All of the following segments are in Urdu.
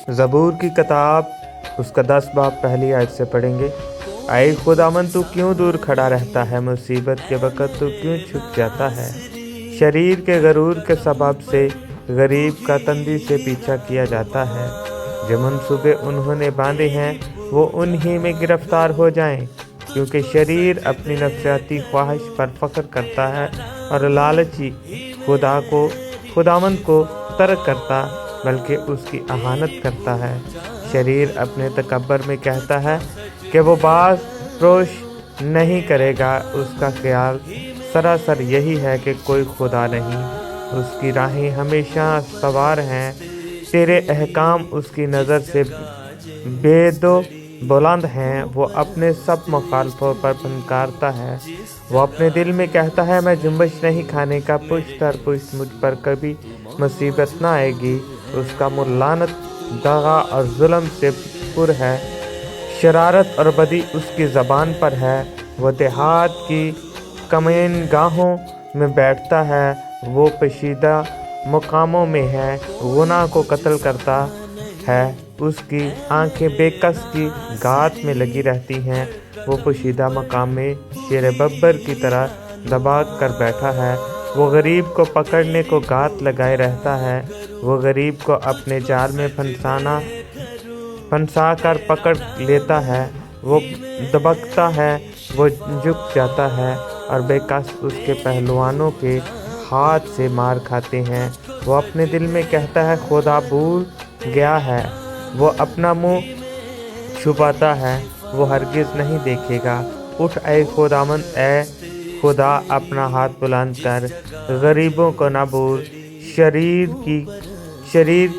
زبور کی کتاب اس کا 10 باب پہلی آیت سے پڑھیں گے۔ اے خداوند تو کیوں دور کھڑا رہتا ہے، مصیبت کے وقت تو کیوں چھپ جاتا ہے؟ شریر کے غرور کے سبب سے غریب کا تندی سے پیچھا کیا جاتا ہے۔ جو منصوبے انہوں نے باندھے ہیں وہ انہی میں گرفتار ہو جائیں، کیونکہ شریر اپنی نفسیاتی خواہش پر فخر کرتا ہے اور لالچی خداوند کو ترک کرتا بلکہ اس کی اہانت کرتا ہے۔ شریر اپنے تکبر میں کہتا ہے کہ وہ باز پروش نہیں کرے گا، اس کا خیال سراسر یہی ہے کہ کوئی خدا نہیں۔ اس کی راہیں ہمیشہ استوار ہیں، تیرے احکام اس کی نظر سے بید و بلند ہیں۔ وہ اپنے سب مخالفوں پر پھنکارتا ہے، وہ اپنے دل میں کہتا ہے میں جنبش نہیں کھانے کا، پشت در پشت مجھ پر کبھی مصیبت نہ آئے گی۔ اس کا منہ لعنت، دغا اور ظلم سے پر ہے، شرارت اور بدی اس کی زبان پر ہے۔ وہ دیہات کی کمین گاہوں میں بیٹھتا ہے، وہ پوشیدہ مقاموں میں ہے، گناہ کو قتل کرتا ہے۔ اس کی آنکھیں بے کس کی گات میں لگی رہتی ہیں، وہ پوشیدہ مقام میں شیر ببر کی طرح دبا کر بیٹھا ہے۔ وہ غریب کو پکڑنے کو گات لگائے رہتا ہے، وہ غریب کو اپنے جال میں پھنسا کر پکڑ لیتا ہے۔ وہ دبکتا ہے، وہ جھک جاتا ہے، اور بے کس اس کے پہلوانوں کے ہاتھ سے مار کھاتے ہیں۔ وہ اپنے دل میں کہتا ہے خدا بھول گیا ہے، وہ اپنا منہ چھپاتا ہے، وہ ہرگز نہیں دیکھے گا۔ اٹھ اے خداوند، اے خدا اپنا ہاتھ بلند کر، غریبوں کو نہ بھول۔ شریر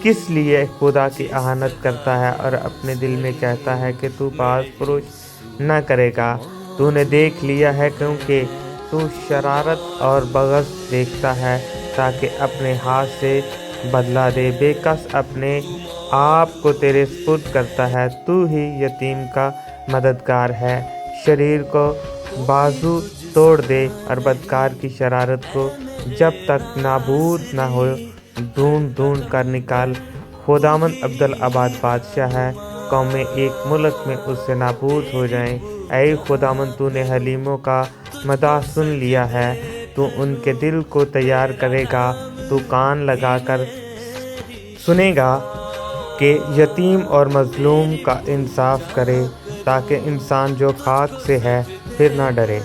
کس لیے خدا کی اہانت کرتا ہے اور اپنے دل میں کہتا ہے کہ تو باز پروش نہ کرے گا؟ تو نے دیکھ لیا ہے، کیونکہ تو شرارت اور بغض دیکھتا ہے، تاکہ اپنے ہاتھ سے بدلہ دے۔ بے کس اپنے آپ کو تیرے سپرد کرتا ہے، تو ہی یتیم کا مددگار ہے۔ شریر کو بازو توڑ دے اور بدکار کی شرارت کو جب تک نابود نہ ہو ڈھونڈ کر نکال۔ خداوند عبدالآباد بادشاہ ہے، قومیں ایک ملک میں اس سے نابود ہو جائیں۔ اے خداوند، تو نے حلیموں کا مداح سن لیا ہے، تو ان کے دل کو تیار کرے گا۔ تو کان لگا کر سنے گا کہ یتیم اور مظلوم کا انصاف کرے، تاکہ انسان جو خاک سے ہے پھر نہ ڈرے۔